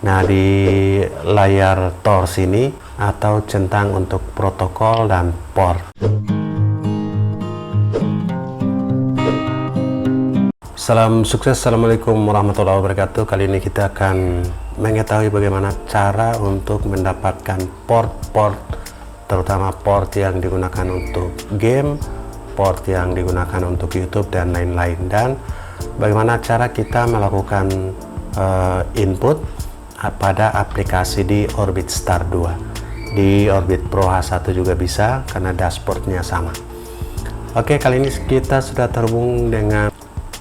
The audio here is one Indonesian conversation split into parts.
Nah, di layar Tors ini atau centang untuk protokol dan port. Salam sukses, assalamualaikum warahmatullahi wabarakatuh. Kali ini kita akan mengetahui bagaimana cara untuk mendapatkan port-port, terutama port yang digunakan untuk game, port yang digunakan untuk YouTube dan lain-lain, dan bagaimana cara kita melakukan input pada aplikasi di Orbit Star 2. Di Orbit Pro H1 juga bisa karena dashboardnya sama. Oke, kali ini kita sudah terhubung dengan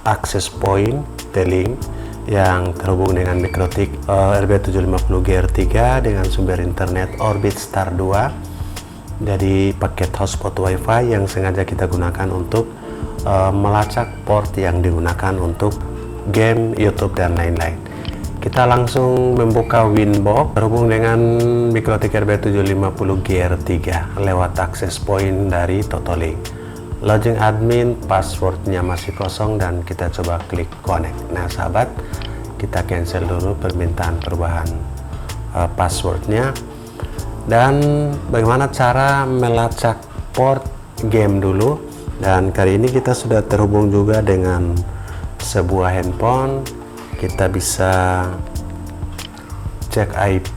access point T-Link yang terhubung dengan MikroTik RB750 GR3 dengan sumber internet Orbit Star 2. Jadi paket hotspot WiFi yang sengaja kita gunakan untuk melacak port yang digunakan untuk game, YouTube dan lain-lain. Kita langsung membuka Winbox terhubung dengan MikroTik RB750 GR3 lewat access point dari Totolink. Login admin, passwordnya masih kosong dan kita coba klik connect. Nah sahabat, kita cancel dulu permintaan perubahan passwordnya. Dan bagaimana cara melacak port game dulu. Dan kali ini kita sudah terhubung juga dengan sebuah handphone. Kita bisa cek IP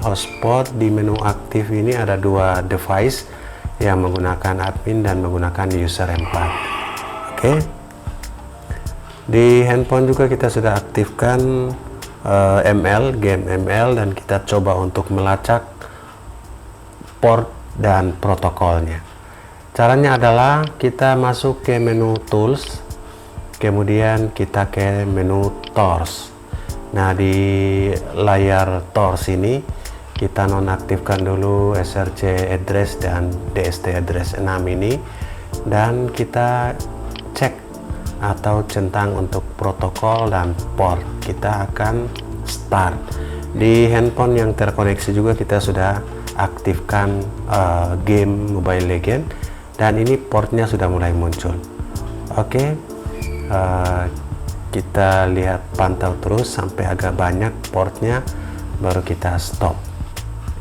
hotspot. Di menu aktif ini ada dua device yang menggunakan admin dan menggunakan user 4. Oke. Di handphone juga kita sudah aktifkan game ML, dan kita coba untuk melacak port dan protokolnya. Caranya adalah kita masuk ke menu tools, kemudian kita ke menu Tors. Nah, di layar Tors ini kita nonaktifkan dulu SRC address dan DST address 6 ini, dan kita cek atau centang untuk protokol dan port. Kita akan start. Di handphone yang terkoneksi juga kita sudah aktifkan game Mobile Legend, dan ini portnya sudah mulai muncul. Oke. Kita lihat, pantau terus sampai agak banyak portnya, baru kita stop.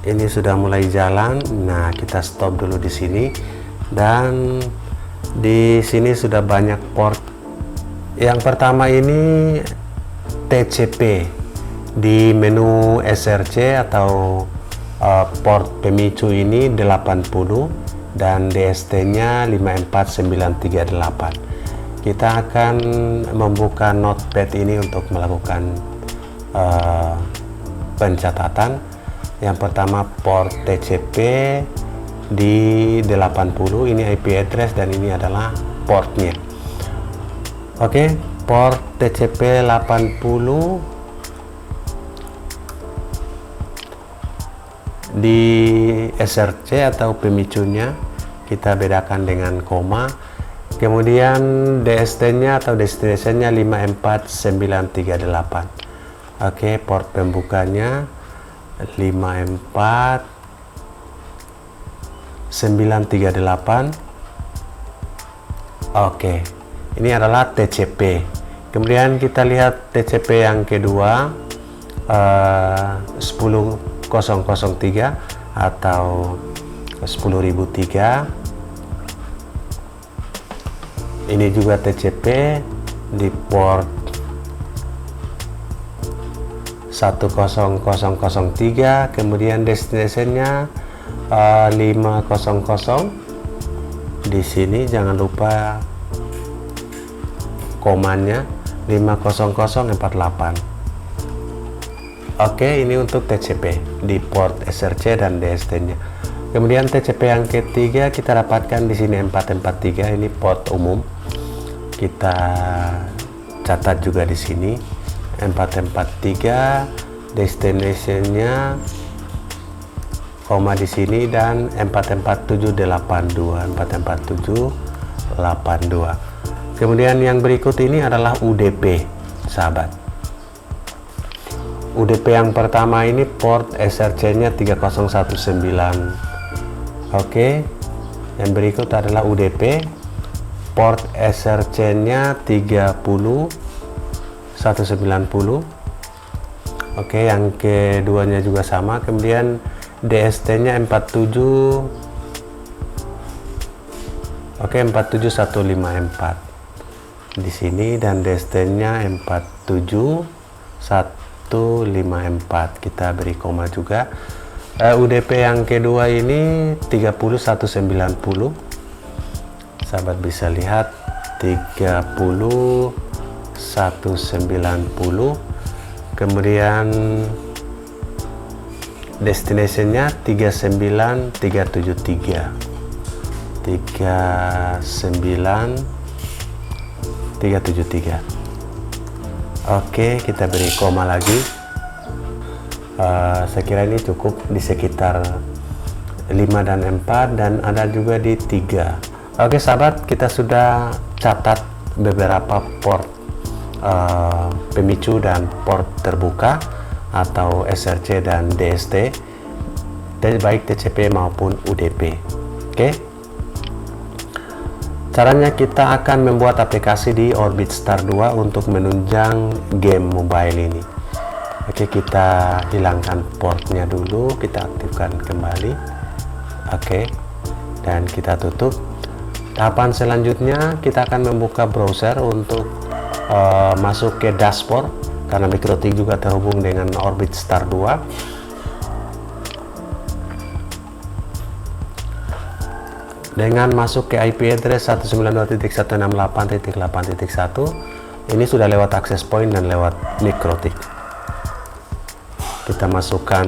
Ini sudah mulai jalan. Nah, kita stop dulu di sini, dan di sini sudah banyak port. Yang pertama ini TCP di menu SRC atau port pemicu ini 80 dan DST-nya 54938. Kita akan membuka notepad ini untuk melakukan pencatatan. Yang pertama port TCP di 80, ini IP address dan ini adalah portnya. Oke, port TCP 80 di SRC atau pemicunya kita bedakan dengan koma. Kemudian DST-nya atau destination-nya 54938. Oke, port pembukanya 54938. Oke, ini adalah TCP. Kemudian kita lihat TCP yang kedua 10003 atau 10003. Ini juga TCP di port 10003, kemudian destination-nya 500. Di sini jangan lupa komanya 50048. Oke, ini untuk TCP di port SRC dan DST-nya. Kemudian TCP yang ketiga kita dapatkan di sini 443, ini port umum. Kita catat juga di sini 443, destination-nya koma di sini, dan 44782 44782. Kemudian yang berikut ini adalah UDP, sahabat. UDP yang pertama ini port SRC-nya 3019. Oke. Yang berikut adalah UDP. Port SRC-nya 30190. Oke, yang keduanya juga sama. Kemudian DST-nya 47. Oke, 47154 di sini, dan DST-nya 47154. Kita beri koma juga. UDP yang kedua ini 30190. Sahabat bisa lihat 30190. Kemudian destination-nya 39373. 39373. Oke, kita beri koma lagi. Saya kira ini cukup di sekitar 5 dan 4, dan ada juga di 3. Oke sahabat, kita sudah catat beberapa port pemicu dan port terbuka atau SRC dan DST, baik TCP maupun UDP. Oke, caranya kita akan membuat aplikasi di Orbit Star 2 untuk menunjang game mobile ini. Oke, kita hilangkan portnya dulu, kita aktifkan kembali. Oke, dan kita tutup. Tahapan selanjutnya kita akan membuka browser untuk masuk ke dashboard, karena MikroTik juga terhubung dengan Orbit Star 2. Dengan masuk ke IP address 192.168.8.1, ini sudah lewat access point dan lewat MikroTik. Kita masukkan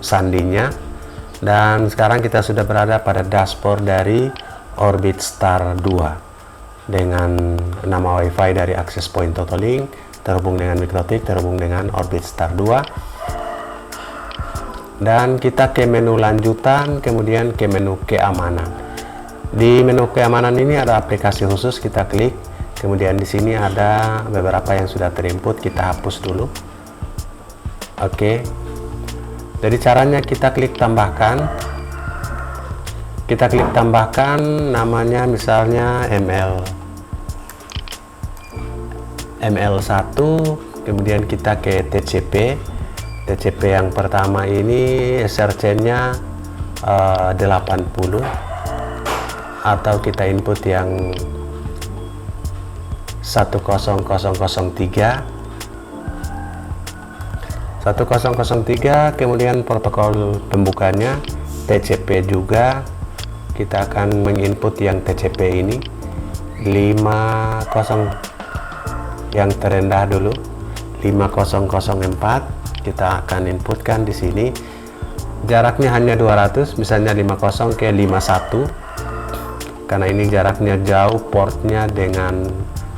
sandinya, dan sekarang kita sudah berada pada dashboard dari Orbit Star 2 dengan nama WiFi dari access point Totolink, terhubung dengan MikroTik, terhubung dengan Orbit Star 2. Dan kita ke menu lanjutan, kemudian ke menu keamanan. Di menu keamanan ini ada aplikasi khusus, kita klik. Kemudian di sini ada beberapa yang sudah terinput, kita hapus dulu. Oke, jadi caranya kita klik tambahkan. Kita klik tambahkan, namanya misalnya ML1, kemudian kita ke TCP. TCP yang pertama ini SRC-nya 80, atau kita input yang 10003. 1003, kemudian protokol pembukanya TCP juga. Kita akan menginput yang TCP ini 50, yang terendah dulu 5004. Kita akan inputkan di sini. Jaraknya hanya 200, misalnya 50 ke 51, karena ini jaraknya jauh portnya dengan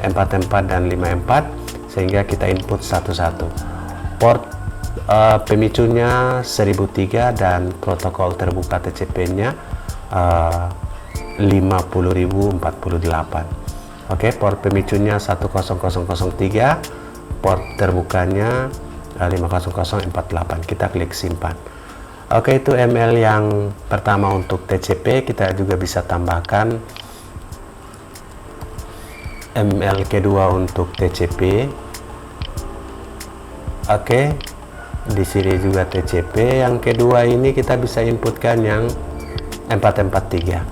44 dan 54, sehingga kita input satu-satu. Port pemicunya 1003 dan protokol terbuka TCP-nya 50048. Oke, port pemicunya 10003, port terbukanya 50048. Kita klik simpan. Oke, itu ML yang pertama untuk TCP. Kita juga bisa tambahkan ML kedua untuk TCP. Oke, di sini juga TCP. Yang kedua ini kita bisa inputkan yang 443.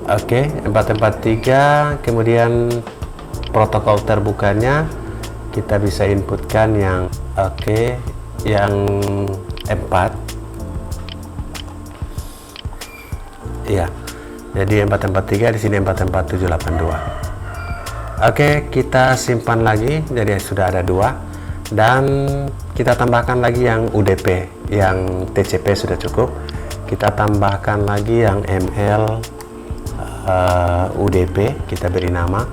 Oke, 443. Kemudian protokol terbukanya kita bisa inputkan yang yang 4. Ya, jadi 443, di sini 44782. Oke, kita simpan lagi. Jadi sudah ada 2. Dan kita tambahkan lagi yang UDP. Yang TCP sudah cukup. Kita tambahkan lagi yang ML UDP. Kita beri nama.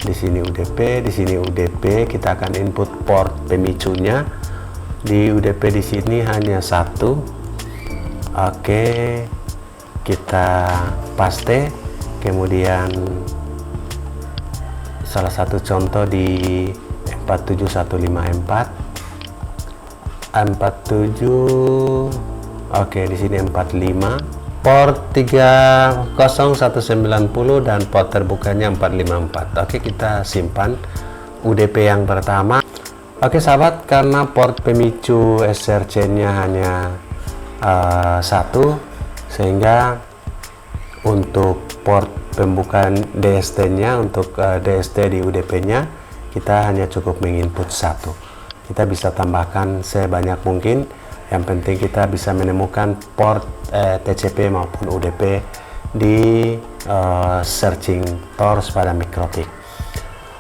Di sini UDP, di sini UDP. Kita akan input port pemicunya. Di UDP di sini hanya 1. Oke, kita paste. Kemudian salah satu contoh di 47154, 47. Oke, di sini 45. Port 30190 dan port terbukanya 454. Oke, kita simpan UDP yang pertama. Oke sahabat, karena port pemicu SRC-nya hanya satu, sehingga untuk port pembukaan DST-nya, untuk DST di UDP-nya, kita hanya cukup menginput satu. Kita bisa tambahkan sebanyak mungkin, yang penting kita bisa menemukan port TCP maupun UDP di searching Tor pada MikroTik.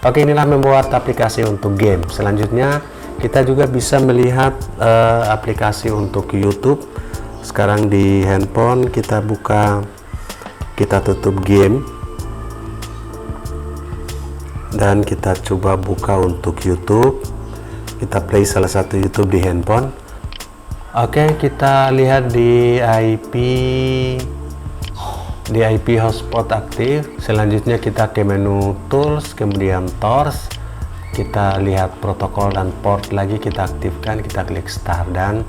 Oke, inilah membuat aplikasi untuk game. Selanjutnya kita juga bisa melihat aplikasi untuk YouTube. Sekarang di handphone kita buka, kita tutup game dan kita coba buka untuk YouTube. Kita play salah satu YouTube di handphone. Oke, kita lihat di IP hotspot aktif. Selanjutnya kita ke menu tools, kemudian Tors, kita lihat protokol dan port lagi, kita aktifkan, kita klik start, dan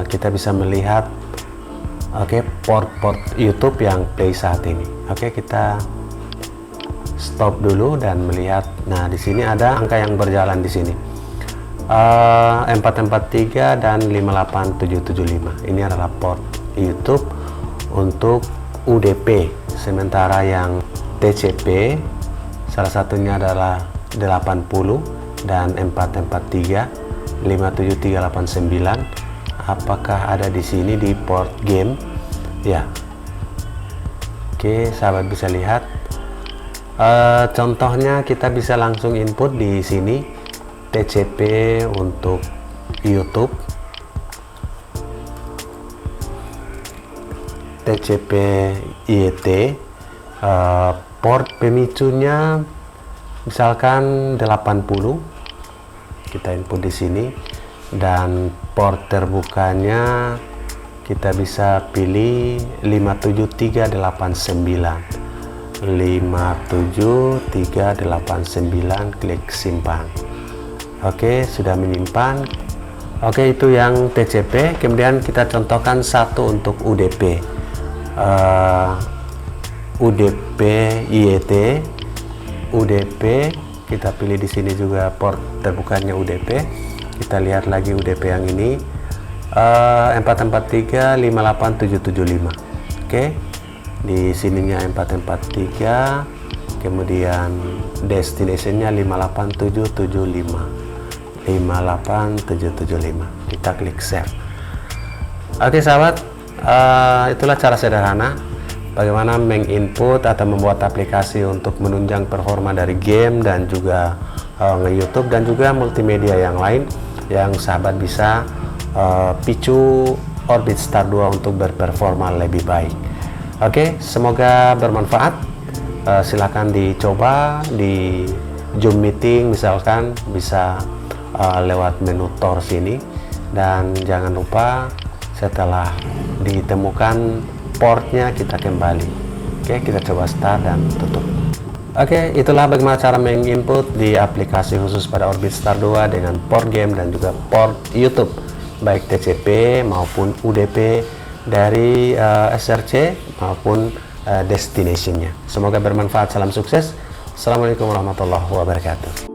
kita bisa melihat port YouTube yang play saat ini. Kita stop dulu dan melihat. Nah, di sini ada angka yang berjalan di sini, 443 dan 58775. Ini adalah port YouTube untuk UDP, sementara yang TCP salah satunya adalah 80 dan 443 57389. Apakah ada di sini di port game? Ya. Oke, sahabat bisa lihat. Contohnya kita bisa langsung input di sini TCP untuk YouTube, TCP IET, port pemicunya misalkan 80, kita input di sini, dan port terbukanya kita bisa pilih 57389, 57389, klik simpan. Oke, sudah menyimpan. Oke, itu yang TCP. Kemudian kita contohkan satu untuk UDP. UDP IET, UDP kita pilih di sini juga port terbukanya UDP. Kita lihat lagi UDP yang ini, 443 58775. Oke, di sininya 443, kemudian destinationnya 58775, 58775. Kita klik save. Oke sahabat, itulah cara sederhana bagaimana menginput atau membuat aplikasi untuk menunjang performa dari game dan juga nge-YouTube dan juga multimedia yang lain yang sahabat bisa picu Orbit Star 2 untuk berperforma lebih baik. Oke, semoga bermanfaat. Silakan dicoba di Zoom meeting misalkan, bisa lewat menu Tor sini, dan jangan lupa setelah ditemukan portnya kita kembali. Oke, kita coba start dan tutup. Oke, itulah bagaimana cara menginput di aplikasi khusus pada Orbit Star 2 dengan port game dan juga port YouTube, baik TCP maupun UDP dari SRC maupun destinationnya. Semoga bermanfaat. Salam sukses. Assalamualaikum warahmatullahi wabarakatuh.